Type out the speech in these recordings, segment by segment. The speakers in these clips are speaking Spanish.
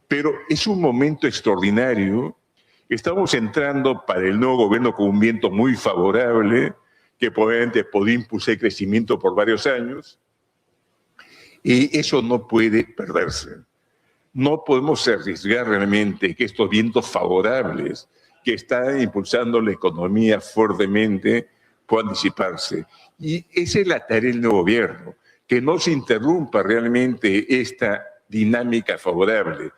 Pero es un momento extraordinario. Estamos entrando para el nuevo gobierno con un viento muy favorable que probablemente podría impulsar el crecimiento por varios años. Y eso no puede perderse. No podemos arriesgar realmente que estos vientos favorables que están impulsando la economía fuertemente puedan disiparse. Y esa es la tarea del nuevo gobierno, que no se interrumpa realmente esta dinámica favorable.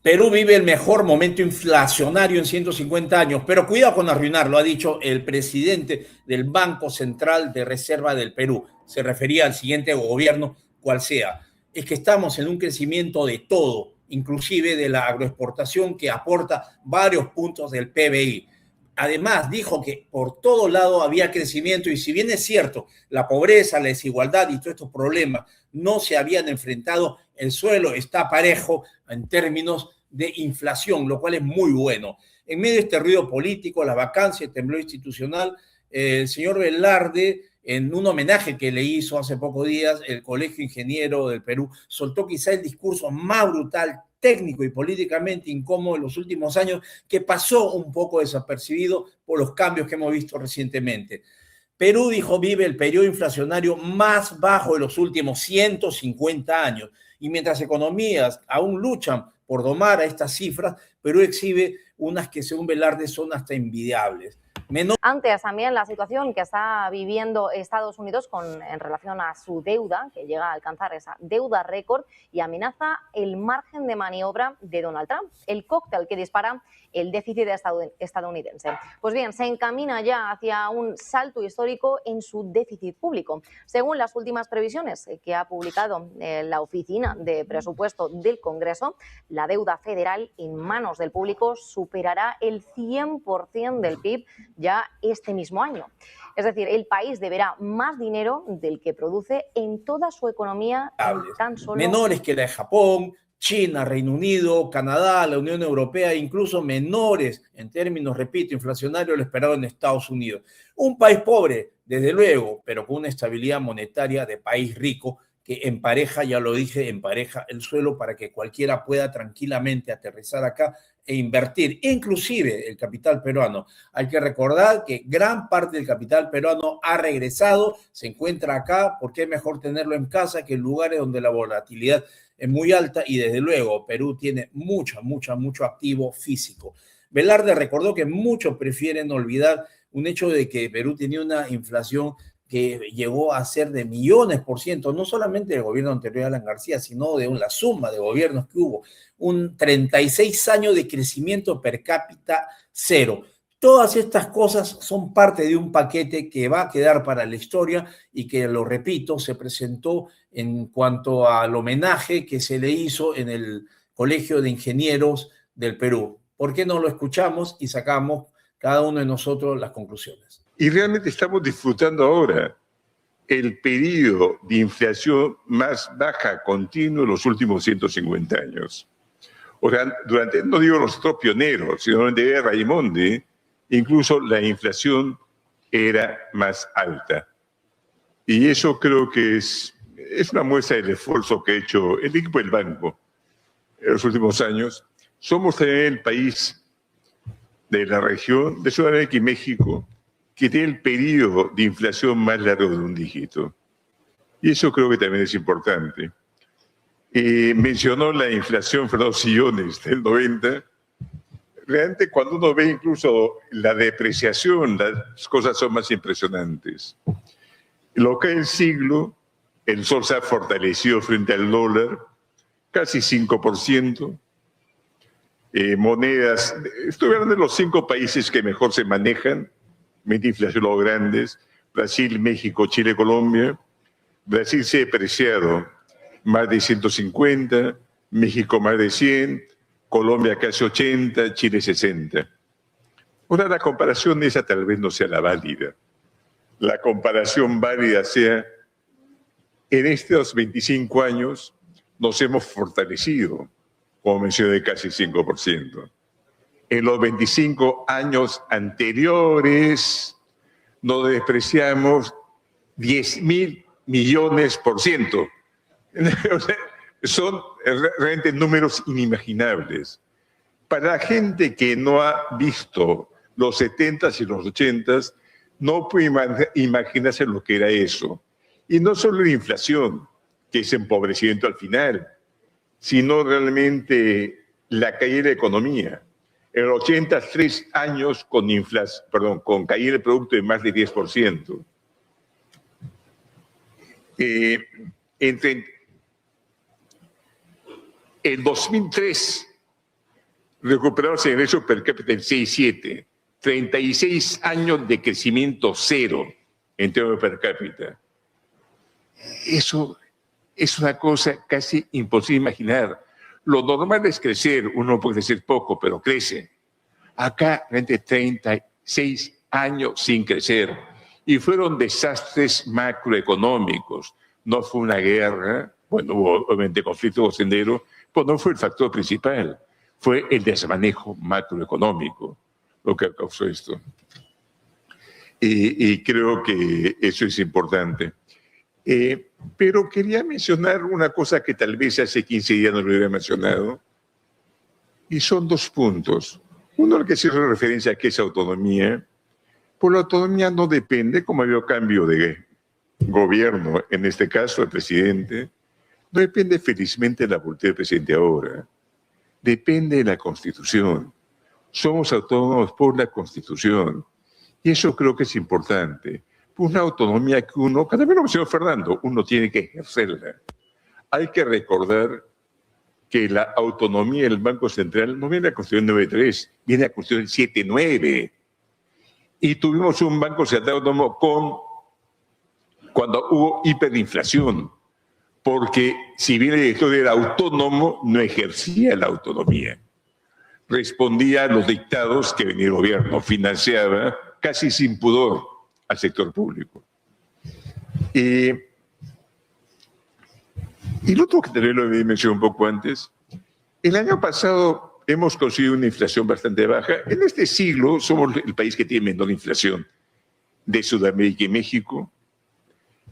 Perú vive el mejor momento inflacionario en 150 años, pero cuidado con arruinarlo, ha dicho el presidente del Banco Central de Reserva del Perú. Se refería al siguiente gobierno, cual sea. Es que estamos en un crecimiento de todo, inclusive de la agroexportación, que aporta varios puntos del PBI. Además, dijo que por todo lado había crecimiento y si bien es cierto, la pobreza, la desigualdad y todos estos problemas no se habían enfrentado, el suelo está parejo en términos de inflación, lo cual es muy bueno. En medio de este ruido político, la vacancia, el temblor institucional, el señor Velarde, en un homenaje que le hizo hace pocos días el Colegio Ingeniero del Perú, soltó quizá el discurso más brutal, técnico y políticamente incómodo de los últimos años, que pasó un poco desapercibido por los cambios que hemos visto recientemente. Perú, dijo, vive el periodo inflacionario más bajo de los últimos 150 años. Y mientras economías aún luchan por domar a estas cifras, Perú exhibe unas que, según Velarde, son hasta envidiables. Antes también la situación que está viviendo Estados Unidos en relación a su deuda, que llega a alcanzar esa deuda récord y amenaza el margen de maniobra de Donald Trump, el cóctel que dispara el déficit estadounidense. Pues bien, se encamina ya hacia un salto histórico en su déficit público. Según las últimas previsiones que ha publicado la Oficina de Presupuesto del Congreso, la deuda federal en manos del público superará el 100% del PIB ya este mismo año. Es decir, el país deberá más dinero del que produce en toda su economía en tan solo... Menores que la de Japón, China, Reino Unido, Canadá, la Unión Europea, incluso menores en términos, repito, inflacionarios lo esperado en Estados Unidos. Un país pobre, desde luego, pero con una estabilidad monetaria de país rico que empareja, ya lo dije, empareja el suelo para que cualquiera pueda tranquilamente aterrizar acá e invertir, inclusive el capital peruano. Hay que recordar que gran parte del capital peruano ha regresado, se encuentra acá, porque es mejor tenerlo en casa que en lugares donde la volatilidad es muy alta y desde luego Perú tiene mucho activo físico. Velarde recordó que muchos prefieren olvidar un hecho de que Perú tenía una inflación que llegó a ser de millones por ciento, no solamente del gobierno anterior a Alan García, sino de la suma de gobiernos que hubo, un 36 años de crecimiento per cápita cero. Todas estas cosas son parte de un paquete que va a quedar para la historia y que, lo repito, se presentó en cuanto al homenaje que se le hizo en el Colegio de Ingenieros del Perú. ¿Por qué no lo escuchamos y sacamos cada uno de nosotros las conclusiones? Y realmente estamos disfrutando ahora el periodo de inflación más baja continua de los últimos 150 años. O sea, durante, no digo los otros pioneros, sino durante Raimondi, incluso la inflación era más alta. Y eso creo que es una muestra del esfuerzo que ha hecho el equipo del banco en los últimos años. Somos también el país de la región de Sudamérica y México que tiene el periodo de inflación más largo de un dígito. Y eso creo que también es importante. Mencionó la inflación Fernando Sillones del 90. Realmente cuando uno ve incluso la depreciación, las cosas son más impresionantes. Lo que es el siglo, el sol se ha fortalecido frente al dólar, casi 5%. Monedas, estoy hablando de los 5 países que mejor se manejan, inflación los grandes, Brasil, México, Chile, Colombia. Brasil se ha depreciado más de 150, México más de 100, Colombia casi 80, Chile 60. Ahora la comparación esa tal vez no sea la válida. La comparación válida sea, en estos 25 años nos hemos fortalecido, como mencioné, casi 5%. En los 25 años anteriores nos despreciamos 10.000 millones %. O sea, son realmente números inimaginables. Para la gente que no ha visto los 70s y los 80s, no puede imaginarse lo que era eso. Y no solo la inflación, que es empobrecimiento al final, sino realmente la caída de la economía. En los 80, 3 años con caída del producto de más de 10%. Entre el 2003 recuperamos el ingreso per cápita en 6,7, 36 años de crecimiento cero en términos per cápita. Eso es una cosa casi imposible de imaginar. Lo normal es crecer, uno puede crecer poco, pero crece. Acá, realmente 36 años sin crecer. Y fueron desastres macroeconómicos. No fue una guerra, bueno, hubo obviamente conflictos senderos, pero no fue el factor principal. Fue el desmanejo macroeconómico lo que causó esto. Y creo que eso es importante. Pero quería mencionar una cosa que tal vez hace 15 días no lo hubiera mencionado, y son 2 puntos. Uno, al que se hace referencia a que es autonomía. Por la autonomía no depende, como ha habido cambio de gobierno, en este caso el presidente, no depende felizmente de la voluntad del presidente ahora, depende de la Constitución. Somos autónomos por la Constitución, y eso creo que es importante. Una autonomía que uno, cada vez lo mencionó Fernando, uno tiene que ejercerla. Hay que recordar que la autonomía del Banco Central no viene a la Constitución 9.3, viene a la Constitución 7.9. Y tuvimos un Banco Central autónomo cuando hubo hiperinflación, porque si bien el director era autónomo, no ejercía la autonomía. Respondía a los dictados que venía el gobierno, financiaba casi sin pudor al sector público. Y lo otro que también lo había mencionado un poco antes, el año pasado hemos conseguido una inflación bastante baja. En este siglo somos el país que tiene menor inflación de Sudamérica y México.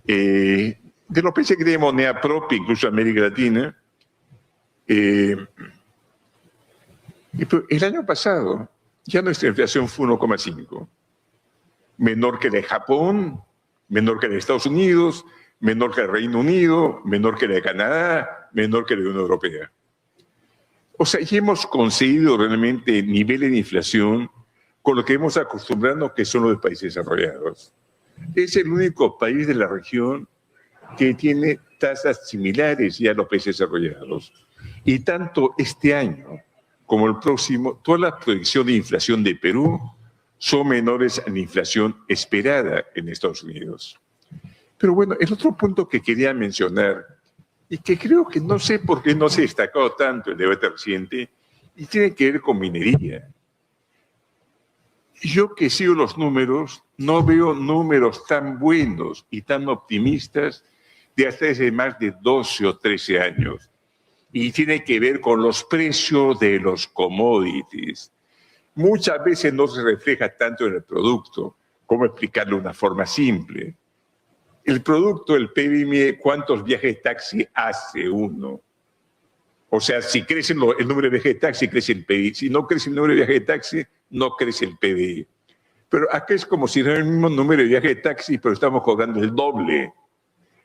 De los países que tienen moneda propia, incluso América Latina. El año pasado ya nuestra inflación fue 1,5. Menor que la de Japón, menor que la de Estados Unidos, menor que el Reino Unido, menor que la de Canadá, menor que la de la Unión Europea. O sea, ya hemos conseguido realmente niveles de inflación con lo que hemos acostumbrado que son los países desarrollados. Es el único país de la región que tiene tasas similares ya a los países desarrollados. Y tanto este año como el próximo, toda la proyección de inflación de Perú son menores a la inflación esperada en Estados Unidos. Pero bueno, el otro punto que quería mencionar, y que creo que no sé por qué no se ha destacado tanto en el debate reciente, y tiene que ver con minería. Yo que sigo los números, no veo números tan buenos y tan optimistas de hasta hace más de 12 o 13 años. Y tiene que ver con los precios de los commodities. Muchas veces no se refleja tanto en el producto. ¿Cómo explicarlo de una forma simple? El producto, el PIB, mide cuántos viajes de taxi hace uno. O sea, si crece el número de viajes de taxi, crece el PIB. Si no crece el número de viajes de taxi, no crece el PIB. Pero acá es como si no era el mismo número de viajes de taxi, pero estamos cobrando el doble.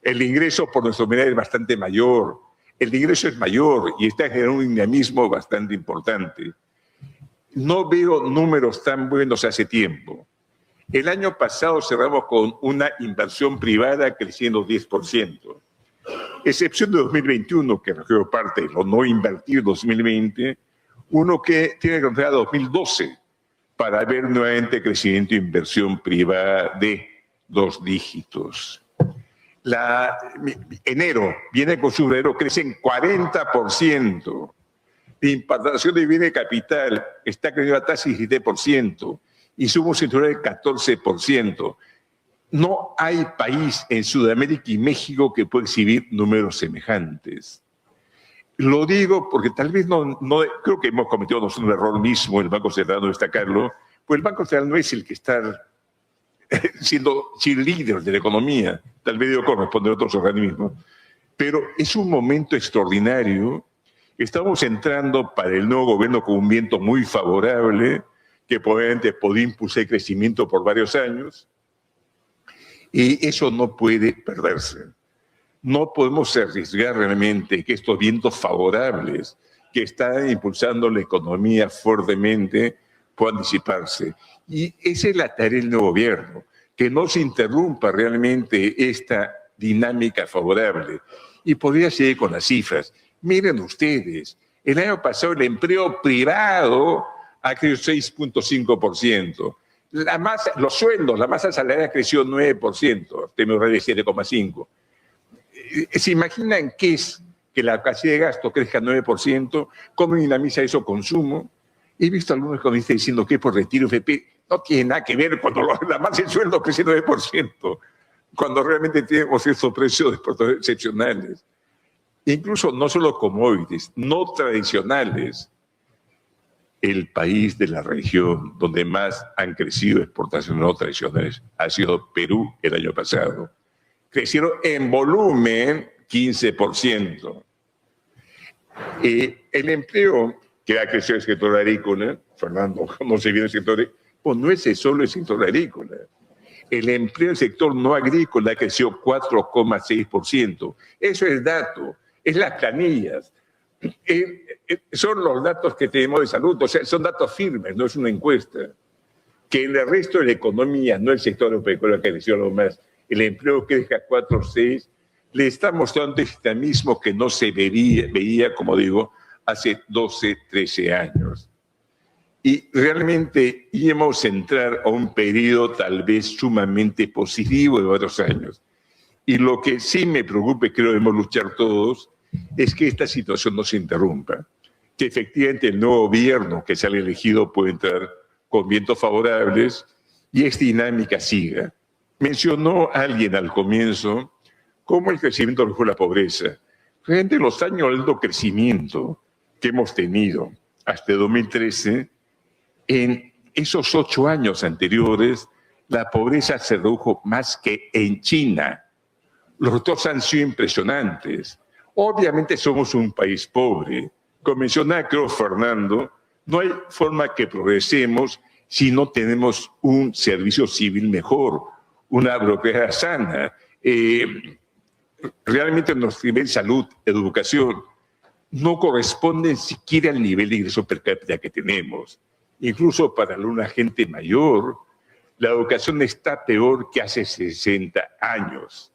El ingreso por nuestra moneda es bastante mayor. El ingreso es mayor y está generando un dinamismo bastante importante. No veo números tan buenos hace tiempo. El año pasado cerramos con una inversión privada creciendo 10%. Excepción de 2021, que recogió parte de lo no invertido en 2020, uno que tiene que contar a 2012 para ver nuevamente crecimiento de inversión privada de 2 dígitos. Enero, viene con su enero, crece en 40%. La importación de bienes de capital está creciendo a tasa de 17% y somos sectorial del 14%. No hay país en Sudamérica y México que pueda exhibir números semejantes. Lo digo porque tal vez no creo que hemos cometido un error mismo el Banco Central no destacarlo, pues el Banco Central no es el que está siendo cheerleader de la economía, tal vez debe corresponder a otros organismos. Pero es un momento extraordinario. Estamos entrando para el nuevo gobierno con un viento muy favorable que probablemente podría impulsar el crecimiento por varios años. Y eso no puede perderse. No podemos arriesgar realmente que estos vientos favorables que están impulsando la economía fuertemente puedan disiparse. Y esa es la tarea del nuevo gobierno, que no se interrumpa realmente esta dinámica favorable. Y podría seguir con las cifras. Miren ustedes, el año pasado el empleo privado ha crecido 6.5%. Los sueldos, la masa salarial creció 9%, términos reales 7,5%. ¿Se imaginan qué es que la capacidad de gasto crezca 9%? ¿Cómo dinamiza eso consumo? He visto algunos economistas diciendo que por retiro FP no tiene nada que ver cuando la masa del sueldo crece 9%, cuando realmente tenemos estos precios excepcionales. Incluso no solo commodities, no tradicionales. El país de la región donde más han crecido exportaciones no tradicionales ha sido Perú el año pasado. Crecieron en volumen 15%. El empleo que ha crecido en el sector agrícola, Fernando conoce bien el sector, pues no es solo el sector agrícola. El empleo del sector no agrícola creció 4,6%. Eso es el dato, es las planillas. Son los datos que tenemos de salud, o sea, son datos firmes, no es una encuesta. Que en el resto de la economía, no el sector agropecuario que creció lo más, el empleo crezca 4,6%, le está mostrando este dinamismo que no se veía, como digo, hace 12, 13 años. Y realmente íbamos a entrar a un periodo tal vez sumamente positivo de varios años. Y lo que sí me preocupa, y creo que debemos luchar todos, es que esta situación no se interrumpa, que efectivamente el nuevo gobierno que sale elegido puede entrar con vientos favorables y esta dinámica siga. Mencionó alguien al comienzo cómo el crecimiento redujo la pobreza. Realmente los años de alto crecimiento que hemos tenido hasta 2013, en esos 8 años anteriores, la pobreza se redujo más que en China. Los resultados han sido impresionantes. Obviamente somos un país pobre. Como mencionaba, creo, Fernando, no hay forma que progresemos si no tenemos un servicio civil mejor, una burocracia sana. Realmente nuestro nivel de salud, educación, no corresponden siquiera al nivel de ingreso per cápita que tenemos. Incluso para una gente mayor, la educación está peor que hace 60 años.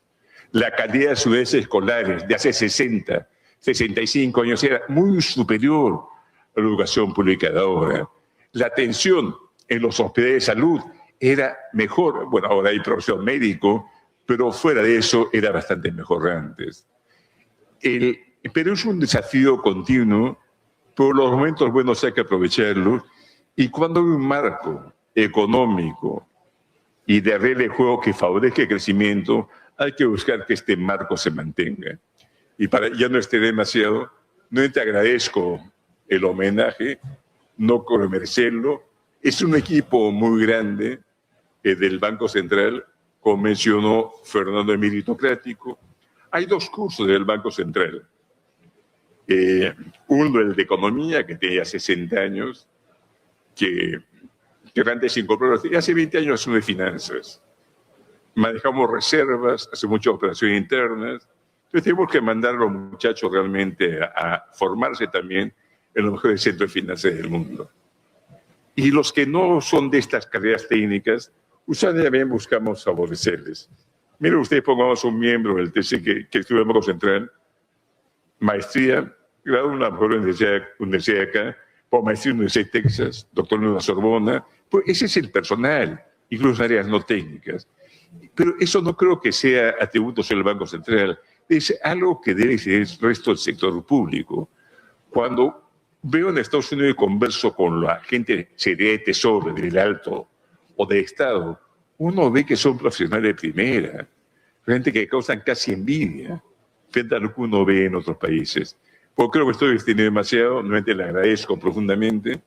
La calidad de sus unidades escolares de hace 60, 65 años era muy superior a la educación pública de ahora. La atención en los hospitales de salud era mejor. Bueno, ahora hay profesión médico, pero fuera de eso era bastante mejor antes. Pero es un desafío continuo, por los momentos buenos hay que aprovecharlos, y cuando hay un marco económico y de regla de juego que favorezca el crecimiento, hay que buscar que este marco se mantenga. Y para ya no esté demasiado, no te agradezco el homenaje, no quiero merecerlo. Es un equipo muy grande del Banco Central, como mencionó Fernando, el meritocrático. Hay 2 cursos del Banco Central. Uno, el de Economía, que tenía 60 años, que antes se incorporó, y hace 20 años uno de Finanzas. Manejamos reservas, hacemos muchas operaciones internas. Entonces tenemos que mandar a los muchachos realmente a formarse también en los mejores centros de finanzas del mundo. Y los que no son de estas carreras técnicas, usualmente también buscamos favorecerles. Miren ustedes, pongamos un miembro del TC que estuvo en el Banco Central, maestría, graduado en la mejor universidad de acá, por maestría en la Universidad de Texas, doctor en la Sorbona. Pues ese es el personal, incluso en áreas no técnicas. Pero eso no creo que sea atributo solo del Banco Central, es algo que debe ser el resto del sector público. Cuando veo en Estados Unidos y converso con la gente de Secretaría de Tesoro, del Alto o del Estado, uno ve que son profesionales de primera, gente que causan casi envidia frente a lo que uno ve en otros países. Porque creo que estoy extendiendo demasiado, nuevamente le agradezco profundamente.